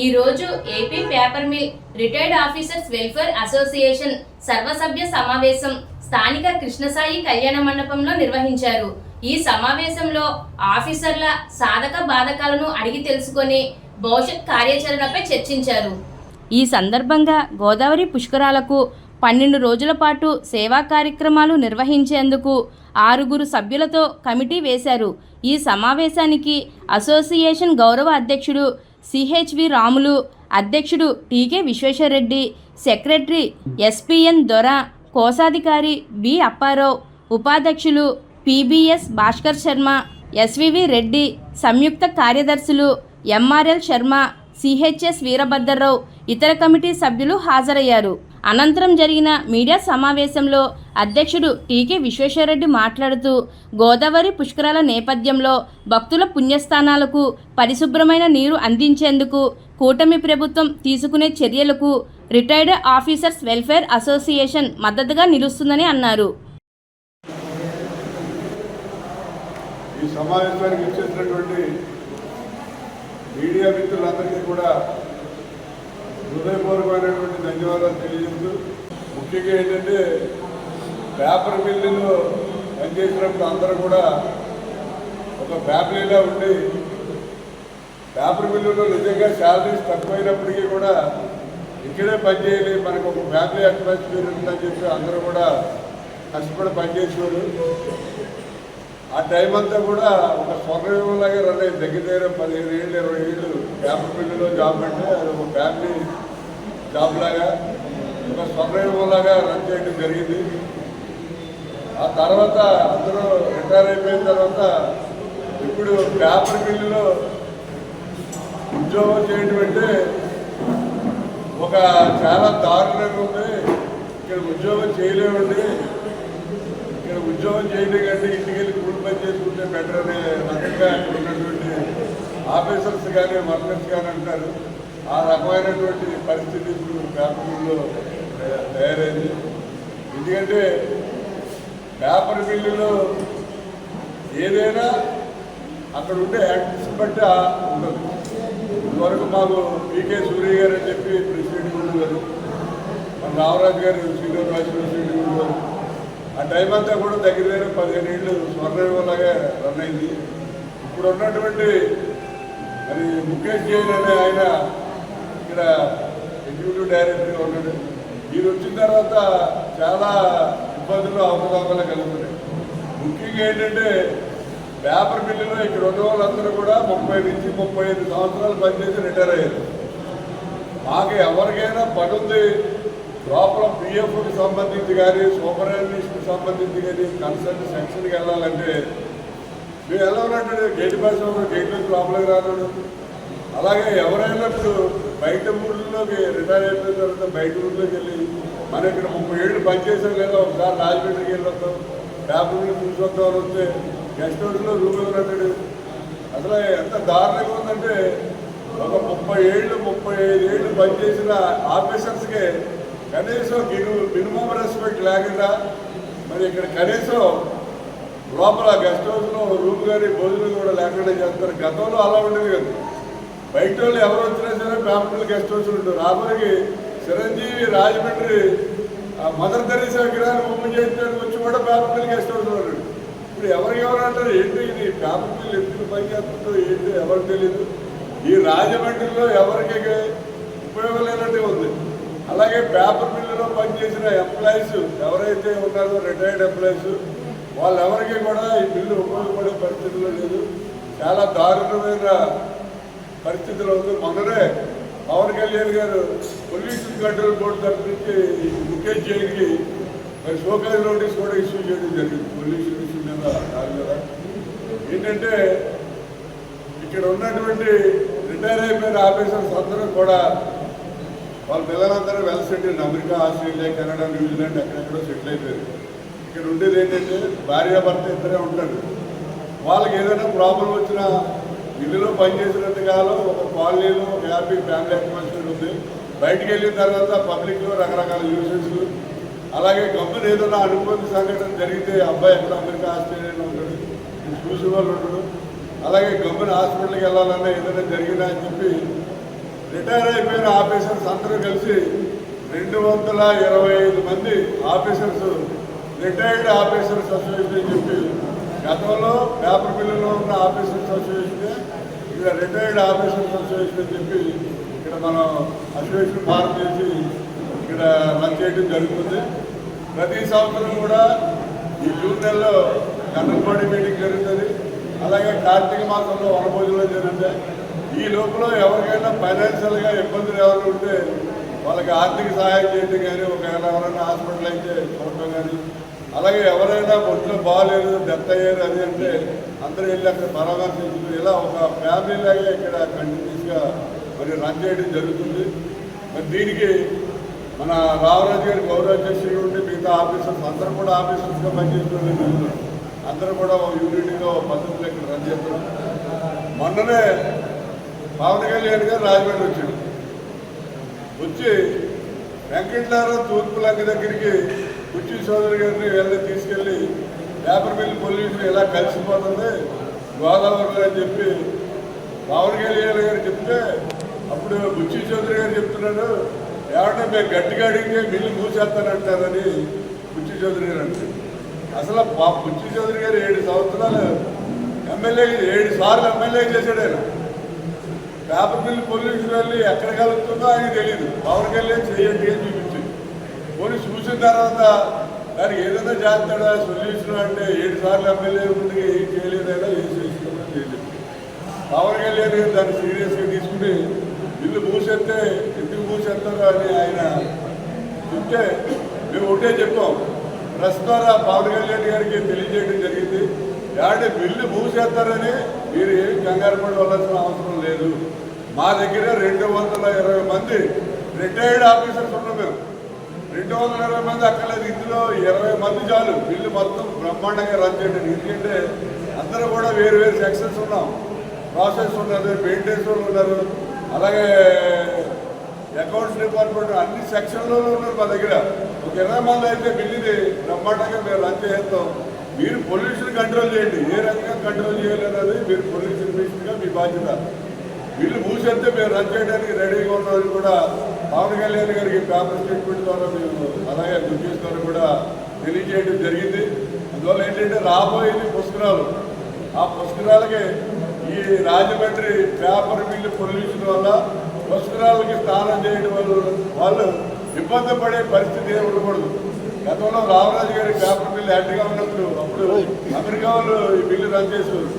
ఈ రోజు AP paper mill retired officers welfare association సర్వసభ్య సమావేశం స్థానిక కృష్ణసాయి కళ్యాణ మండపంలో నిర్వహించారు. ఈ సమావేశంలో ఆఫీసర్ల సాధక బాధకాలను అడిగి తెలుసుకొని భవిష్యత్ కార్యాచరణపై చర్చించారు. ఈ సందర్భంగా గోదావరి పుష్కరాలకు 12 రోజుల పాటు సేవా కార్యక్రమాలు నిర్వహించేందుకు 6 సభ్యులతో కమిటీ వేశారు. ఈ సమావేశానికి అసోసియేషన్ గౌరవ అధ్యక్షుడు సిహెచ్వి రాములు, అధ్యక్షుడు టీకే విశ్వేశ్వరరెడ్డి, సెక్రటరీ ఎస్పీఎన్ దొర, కోశాధికారి బి అప్పారావు, ఉపాధ్యక్షులు పిబిఎస్ భాస్కర్ శర్మ, ఎస్వివి రెడ్డి, సంయుక్త కార్యదర్శులు ఎంఆర్ఎల్ శర్మ, సిహెచ్ఎస్ వీరభద్రరావు, ఇతర కమిటీ సభ్యులు హాజరయ్యారు. అనంతరం జరిగిన మీడియా సమావేశంలో అధ్యక్షుడు టీకే విశ్వేశ్వరరెడ్డి మాట్లాడుతూ, గోదావరి పుష్కరాల నేపథ్యంలో భక్తుల పుణ్యస్థానాలకు పరిశుభ్రమైన నీరు అందించేందుకు కూటమి ప్రభుత్వం తీసుకునే చర్యలకు రిటైర్డ్ ఆఫీసర్స్ వెల్ఫేర్ అసోసియేషన్ మద్దతుగా నిలుస్తుందని అన్నారు. ఈ సమావేశానికి ఇచ్చేసినటువంటి మీడియా మిత్రులందరికీ కూడా హృదయపూర్వకమైనటువంటి ధన్యవాదాలు తెలియజేస్తూ, ముఖ్యంగా ఏంటంటే పేపర్ మిల్లులో పనిచేసినప్పుడు అందరూ కూడా ఒక ఫ్యామిలీలా ఉండి, పేపర్ మిల్లులో నిజంగా శాలరీస్ తక్కువైనప్పటికీ కూడా ఇక్కడే పనిచేయాలి, మనకు ఒక ఫ్యామిలీ అట్మాస్ఫియర్ ఉందని చెప్పి అందరూ కూడా కష్టపడి పనిచేసేవారు. ఆ టైం అంతా కూడా ఒక స్వర్ణయుగంలాగా రన్ అయ్యి దగ్గర 15 ఏళ్ళు 20 ఏళ్ళు పేపర్ మిల్లులో జాబ్ అంటే అది ఒక ఫ్యామిలీ జాబ్ లాగా ఒక స్వర్ణయుగంలాగా రన్ చేయడం జరిగింది. ఆ తర్వాత అందరూ రిటైర్ అయిపోయిన తర్వాత ఇప్పుడు పేపర్ మిల్లులో ఉద్యోగం చేయడం అంటే ఒక చాలా దారుణంగా ఉంది. ఇక్కడ ఉద్యోగం చేయలేమండి, ఇక్కడ ఉద్యోగం చేయడం కంటే ఇంటికి వెళ్ళి కూలి పని చేసుకుంటే బెటర్ అనే రకంగా ఉన్నటువంటి ఆఫీసర్స్ కానీ వర్కర్స్ కానీ అంటారు. ఆ రకమైనటువంటి పరిస్థితి ఇప్పుడు పేపర్ మిల్లులో తయారైంది. ఎందుకంటే పేపర్ మిల్లులో ఏదైనా అక్కడ ఉండే యాక్టివ్స్ బట్టి ఉండదు. ఇదివరకు మాకు పీకే సూర్య గారు అని చెప్పి ప్రెసిడెంట్ ఉండేవారు, మన రామరాజు గారు సీనియర్ వైస్ ప్రెసిడెంట్ ఉండేవారు. ఆ టైం అంతా కూడా దగ్గర 15 ఏళ్ళు స్వర్ణయుగంలాగా రన్ అయింది. ఇప్పుడు ఉన్నటువంటి మరి ముఖేష్ జైన్ అనే ఆయన ఇక్కడ ఎగ్జిక్యూటివ్ డైరెక్టర్గా ఉన్నాడు. ఈయన వచ్చిన తర్వాత చాలా ఇబ్బందులు అవకతవకలు కలుగుతున్నాయి. ముఖ్యంగా ఏంటంటే పేపర్ మిల్లులో ఇక్కడ ఉన్న వాళ్ళందరూ కూడా 30 నుంచి 35 సంవత్సరాలు పనిచేసి రిటైర్ అయ్యారు. మాకు ఎవరికైనా పని ఉంది, లోపల పిఎఫ్కి సంబంధించి కానీ సూపర్వైజర్కి సంబంధించి కానీ కన్సల్ట్ సెక్షన్కి వెళ్ళాలంటే మేము ఎలా ఉన్నట్టు గేట్ పాస్ గేట్లోకి లోపలికి రాను. అలాగే ఎవరైనా ఇప్పుడు బయట ఊళ్ళలోకి రిటైర్ అయిపోయిన తర్వాత బయట ఊళ్ళోకి వెళ్ళి మనం ఇక్కడ 30 ఏళ్ళు పనిచేసాం లేదా ఒకసారి రాజమండ్రికి వెళ్ళి వస్తాం, పేపర్ మిల్లు చూసొద్దాం అని వస్తే గెస్ట్ హౌస్లో రూమ్ ఉన్నట్టు. అసలు ఎంత దారుణంగా ఉందంటే ఒక 30 ఏళ్ళు 35 ఏళ్ళు పనిచేసిన ఆఫీసర్స్కే కనీసం మినిమం రెస్పెక్ట్ లేకుండా మరి ఇక్కడ కనీసం లోపల గెస్ట్ హౌస్లో రూమ్ కానీ భోజనం కూడా లేకుండా చేస్తారు. గతంలో అలా ఉండేది కదా. బయట వాళ్ళు ఎవరు వచ్చినా సరే పేపర్ గెస్ట్ హౌస్ ఉంటారు. రాబోయే చిరంజీవి రాజమండ్రి మదర్ తెరీసా విగ్రహాన్ని ఓపెన్ చేయడానికి వచ్చి కూడా పేపర్ మిల్ గెస్ట్ హౌస్ ఉన్నాడు. ఇప్పుడు ఎవరు అంటారు ఏంటి ఇది పేపర్ మిల్ ఎందుకు పని చేస్తుందో ఏంటి ఎవరికి తెలియదు. ఈ రాజమండ్రిలో ఎవరికి ఉపయోగం లేనట్టే ఉంది. అలాగే పేపర్ మిల్లులో పనిచేసిన ఎంప్లాయీస్ ఎవరైతే ఉన్నారో రిటైర్డ్ ఎంప్లాయీస్ వాళ్ళెవరికి కూడా ఈ బిల్లు ఉపయోగపడే పరిస్థితిలో లేదు. చాలా దారుణమైన పరిస్థితిలో ఉంది. మొన్ననే పవన్ కళ్యాణ్ గారు పొల్యూషన్ కంట్రోల్ బోర్డు తరఫు నుంచి ముఖేష్ జైన్కి మరి షోకాజ్ నోటీస్ కూడా ఇష్యూ చేయడం జరిగింది. పొల్యూషన్ ఇష్యూ మీద కాదు కదా. ఏంటంటే ఇక్కడ ఉన్నటువంటి రిటైర్ అయిపోయిన ఆఫీసర్స్ అందరూ కూడా వాళ్ళ పిల్లలందరూ well settled, America, Australia, Canada, New Zealand ఎక్కడెక్కడో సెటిల్ అయిపోయారు. ఇక్కడ ఉండేది ఏంటంటే భార్యాభర్త ఇద్దరే ఉంటారు. వాళ్ళకి ఏదైనా ప్రాబ్లం వచ్చినా ఇల్లులో పనిచేసినంత కాలం ఒక కాలనీలో ఒక హ్యాపీ ఫ్యామిలీ అట్మాస్ఫియర్ ఉంది. బయటికి వెళ్ళిన తర్వాత పబ్లిక్లో రకరకాల న్యూసెన్స్లు, అలాగే గమ్మున ఏదైనా అనుకోని సంఘటన జరిగితే అబ్బాయి ఎక్కడ అమెరికా, ఆస్ట్రేలియాలో ఉంటాడు, చూసే వాళ్ళు ఉంటాడు. అలాగే గమ్మున హాస్పిటల్కి వెళ్ళాలన్నా ఏదైనా జరిగినా అని చెప్పి రిటైర్ అయిపోయిన ఆఫీసర్స్ అందరూ కలిసి 225 మంది ఆఫీసర్స్ రిటైర్డ్ ఆఫీసర్స్ అసోసియేషన్ అని చెప్పి గతంలో పేపర్ మిల్లులో ఉన్న ఆఫీసర్స్ అసోసియేషన్ ఇక్కడ రిటైర్డ్ ఆఫీసర్స్ అసోసియేషన్ అని చెప్పి ఇక్కడ మనం అసోసియేషన్ ఫార్మ్ చేసి ఇక్కడ రన్ చేయడం జరుగుతుంది. ప్రతి సంవత్సరం కూడా ఈ జూన్ నెలలో జనరల్ బాడీ మీటింగ్ జరుగుతుంది. అలాగే కార్తీక మాసంలో వనభోజనాలు జరుగుతాయి. ఈ లోపల ఎవరికైనా ఫైనాన్షియల్గా ఇబ్బందులు ఎవరు ఉంటే వాళ్ళకి ఆర్థిక సహాయం చేయడం కానీ, ఒకవేళ ఎవరైనా హాస్పిటల్ అయితే చూడటం కానీ, అలాగే ఎవరైనా ఒంట్లో బాగాలేదు డెత్ అయ్యారు అది అంటే అందరూ వెళ్ళి అక్కడ పరామర్శించడం, ఇలా ఒక ఫ్యామిలీ లాగా ఇక్కడ కంటిన్యూస్గా మరి రన్ చేయడం జరుగుతుంది. మరి దీనికి మన రామరాజు గారి గౌరవ అధ్యక్షులు ఉండి మిగతా ఆఫీసర్స్ అందరూ కూడా ఆఫీసర్స్గా పనిచేస్తున్నారు. అందరూ కూడా యూనిట్గా పద్ధతిలో ఇక్కడ రన్ చేస్తున్నాం. మొన్ననే పవన్ కళ్యాణ్ గారు రాజమండ్రి వచ్చాడు. వచ్చి వెంకటనారాయణ తూర్పు లంక దగ్గరికి కుర్చీ సోదరి గారిని వెళ్ళి తీసుకెళ్ళి పేపర్ మిల్ పొల్యూషన్ ఇలా కలిసిపోతుంది గోదావరిలో అని చెప్పి పవన్ కళ్యాణ్ గారు చెప్తే, అప్పుడు బుచ్చి చౌదరి గారు చెప్తున్నాడు, ఏమంటే మేము గట్టిగా అడిగితే మిల్లు మూసేస్తానంటారని బుచ్చి చౌదరి గారు అంటారు. అసలు బుచ్చి చౌదరి గారు 7 సంవత్సరాలు ఎమ్మెల్యే, 7 సార్లు ఎమ్మెల్యే చేశాడు ఆయన. పేపర్ మిల్ పొల్యూషన్ వెళ్ళి ఎక్కడ కలుగుతుందో ఆయన తెలియదు. పవన్ కళ్యాణ్ చేయండి అని చూపించింది. పోనీ చూసిన తర్వాత దానికి ఏదైనా చేస్తాడా సొల్యూషన్ అంటే 7 సార్లు ఎమ్మెల్యే ఉండి ఏం చేయలేదైనా ఏం చేసుకోవడం చేయలేదు. పవన్ కళ్యాణ్ గారు దాన్ని సీరియస్గా తీసుకుని ఇల్లు మూసేస్తే ఎందుకు మూసేస్తారో అని ఆయన చెప్తే మేము ఒకటే చెప్పాం. ప్రెస్ ద్వారా పవన్ కళ్యాణ్ గారికి తెలియజేయడం జరిగింది. అంటే బిల్లు మూసేస్తారని మీరు ఏం కంగారు పడవలసిన అవసరం లేదు. మా దగ్గర 220 మంది రిటైర్డ్ ఆఫీసర్స్ ఉన్నాం. మేము 220 మంది అక్కర్లేదు, ఇందులో 20 మంది చాలు బిల్లు మొత్తం బ్రహ్మాండంగా రన్ చేయడం. ఎందుకంటే అందరూ కూడా వేరు వేరు సెక్షన్స్ ఉన్నాం. ప్రాసెస్ ఉన్నారు, మెయింటెనెన్స్ వాళ్ళు ఉన్నారు, అలాగే అకౌంట్స్ డిపార్ట్మెంట్ అన్ని సెక్షన్లలో ఉన్నారు మా దగ్గర. ఒక 20 మంది అయితే బిల్లుని బ్రహ్మాండంగా మేము రన్ చేస్తాం. మీరు పొల్యూషన్ కంట్రోల్ చేయండి, ఏ రకంగా కంట్రోల్ చేయాలన్నది మీరు పొల్యూషన్ మినిస్టర్గా మీ బాధ్యత. వీళ్ళు మూసేస్తే మేము రన్ చేయడానికి రెడీగా ఉన్నామని కూడా పవన్ కళ్యాణ్ గారికి పేపర్ స్టేట్మెంట్ ద్వారా మేము అలాగే గుర్తించడం ద్వారా కూడా తెలియజేయడం జరిగింది. అందువల్ల ఏంటంటే రాబోయేది పుష్కరాలు. ఆ పుష్కరాలకి ఈ రాజమండ్రి పేపర్ మిల్లు పొల్యూషన్ వల్ల పుష్కరాలకి స్నానం చేయడం వల్ల వాళ్ళు ఇబ్బంది పడే పరిస్థితి ఏమి ఉండకూడదు. గతంలో రామరాజు గారి పేపర్ మిల్లు యాక్ట్గా ఉన్నప్పుడు అప్పుడు అమెరికా వాళ్ళు ఈ బిల్లు రన్ చేశారు.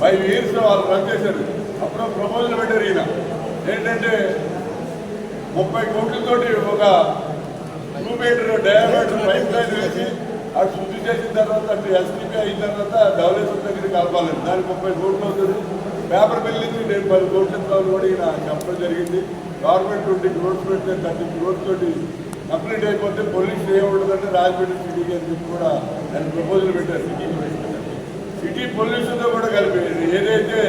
5 years వాళ్ళు రన్ చేశారు. అప్పుడు ప్రపోజల్ పెట్టారు. ఈయన ఏంటంటే 30 కోట్లతోటి ఒక 2 మీటర్ డయామీటర్ పైప్ లైన్ వేసి అటు శుద్ధి చేసిన తర్వాత అటు ఎస్టీపీ అయిన తర్వాత డెవలప్మెంట్ దగ్గర కలపాలి. దానికి 30 కోట్లు అవుతుంది. పేపర్ మిల్ నుంచి నేను 10 కోట్ల కూడా ఈయన చెప్పడం జరిగింది. గవర్నమెంట్ 20 crores పెడితే 30 crores తోటి కంప్లీట్ అయిపోతే పొల్యూషన్ ఏముంటుందంటే రాజమండ్రి సిటీకి అని చెప్పి కూడా దాన్ని ప్రపోజల్ పెట్టారు. సిటీ పొల్యూషన్తో కూడా కలిపి ఏదైతే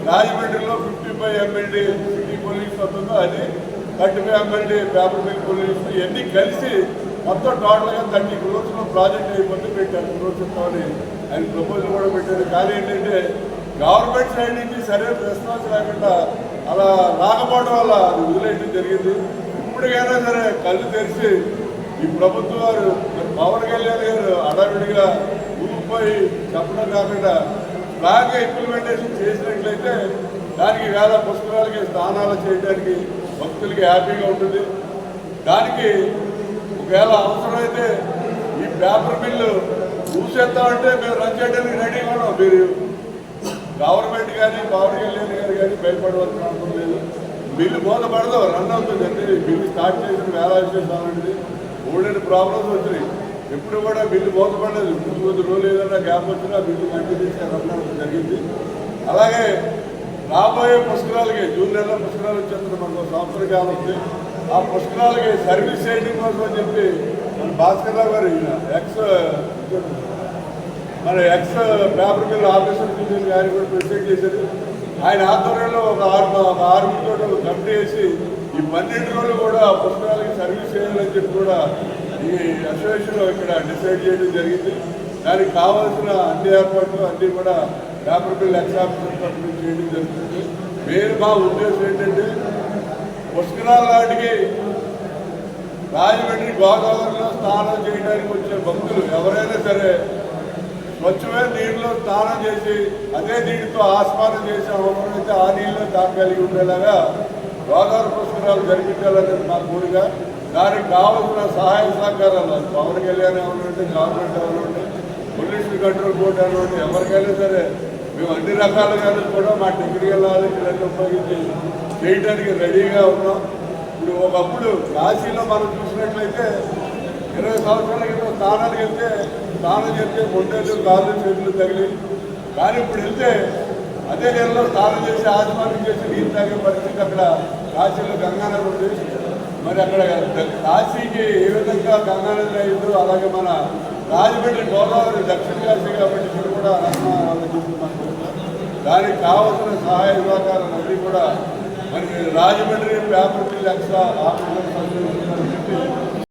రాజమండ్రిలో 55 MLD సిటీ పొల్యూషన్ వస్తుందో అది 35 MLD పేపర్ మిల్ పొల్యూషన్ ఇవన్నీ కలిసి మొత్తం టోటల్గా 30 crores ప్రాజెక్ట్ అయిపోతే 10 crores ఇస్తామని ఆయన ప్రపోజల్ కూడా పెట్టారు. కానీ ఏంటంటే గవర్నమెంట్ సైడ్ నుంచి సరైన రెస్పాన్స్ లేకుండా అలా రాకపోవడం వల్ల అది వదిలేయడం జరిగింది. ఇప్పటికైనా సరే కళ్ళు తెరిచి ఈ ప్రభుత్వం వారు పవన్ కళ్యాణ్ గారు అడావిడిగా ఊపిపోయి చెప్పడం కాకుండా బాగా ఇంప్లిమెంటేషన్ చేసినట్లయితే దానికి వేల పుష్కరాలకి స్నానాలు చేయడానికి భక్తులకి హ్యాపీగా ఉంటుంది. దానికి ఒకవేళ అవసరమైతే ఈ పేపర్ మిల్లు మూసేద్దామంటే మేము రన్ చేయడానికి రెడీగా ఉన్నాం. మీరు గవర్నమెంట్ కానీ పవన్ కళ్యాణ్ గారు కానీ భయపడవలసిన అవసరం లేదు. బిల్లు మూతపడదు, రన్ అవుతుంది. అంటే బిల్లు స్టార్ట్ చేసిన వేల విశేషాలంటిది ఓల్డెన్ ప్రాబ్లమ్స్ వచ్చినాయి. ఎప్పుడు కూడా బిల్లు మూతపడలేదు. కొద్ది రోజులు ఏదైనా గ్యాప్ వచ్చినా బిల్లు కంటిన్యూస్గా రన్ అవ్వడం జరిగింది. అలాగే రాబోయే పుష్కరాలకి జూన్ నెలలో పుష్కరాలు వచ్చేస్తుంది. మనకు సంవత్సర కాలం ఉంది. ఆ పుష్కరాలకి సర్వీస్ చేయడం కోసం అని చెప్పి మన భాస్కర్ రావు గారు ఎక్స్ పేపర్ మిల్ ఆఫీసర్ గారి కూడా ప్రెసిడెంట్ చేశారు. ఆయన ఆధ్వర్యంలో ఒక ఆర్మీతో కమిటీ వేసి ఈ 12 రోజులు కూడా పుస్తకాలకి సర్వీస్ చేయాలని చెప్పి కూడా ఈ అసోసియేషన్ ఇక్కడ డిసైడ్ చేయడం జరిగింది. దానికి కావాల్సిన అన్ని ఏర్పాట్లు అన్నీ కూడా పేపర్ మిల్ ఎక్స్ ఆఫీసర్ తరఫున చేయడం జరుగుతుంది. మా ఉద్దేశం ఏంటంటే పుష్కరాల నాటికి రాజమండ్రి గోదావరిలో స్నానం చేయడానికి వచ్చే భక్తులు ఎవరైనా సరే స్వచ్ఛమైన నీటిలో స్నానం చేసి అదే నీటితో ఆస్వాదన చేసి అవసరమైతే ఆ నీళ్ళలో తాగలిగి ఉండేలాగా గోదావరి పుష్కరాలు జరిపించాలనేది మా కోరిక. దానికి కావాల్సిన సహాయ సహకారాలు పవన్ కళ్యాణ్ ఎవరంటే గవర్నమెంట్ ఎవరంటే పొల్యూషన్ కంట్రోల్ బోర్డు ఎవరంటే ఎవరికైనా సరే మేము అన్ని రకాలుగా కూడా మా టెక్నికల్ నాలెడ్జ్ ఉపయోగించి చేయడానికి రెడీగా ఉన్నాం. ఇప్పుడు ఒకప్పుడు కాశీలో మనం చూసినట్లయితే 20 సంవత్సరాల క్రితం స్నానానికి వెళ్తే స్నానం చేస్తే మొండేళ్ళు కాళ్ళు చేతులు తగిలి, కానీ ఇప్పుడు వెళ్తే అదే నెలలో స్నానం చేసి ఆస్వాదం చేసి నీళ్ళు తాగే పరిస్థితి అక్కడ కాశీలో గంగానది ఉంది. మరి అక్కడ కాశీకి ఏ విధంగా గంగానది అయిందో అలాగే మన రాజమండ్రి గోదావరి దక్షిణ కాశీ కాబట్టి ఇక్కడ కూడా దానికి కావాల్సిన సహాయ సహకారాలన్నీ కూడా మరి Rajahmundry paper mill extra officer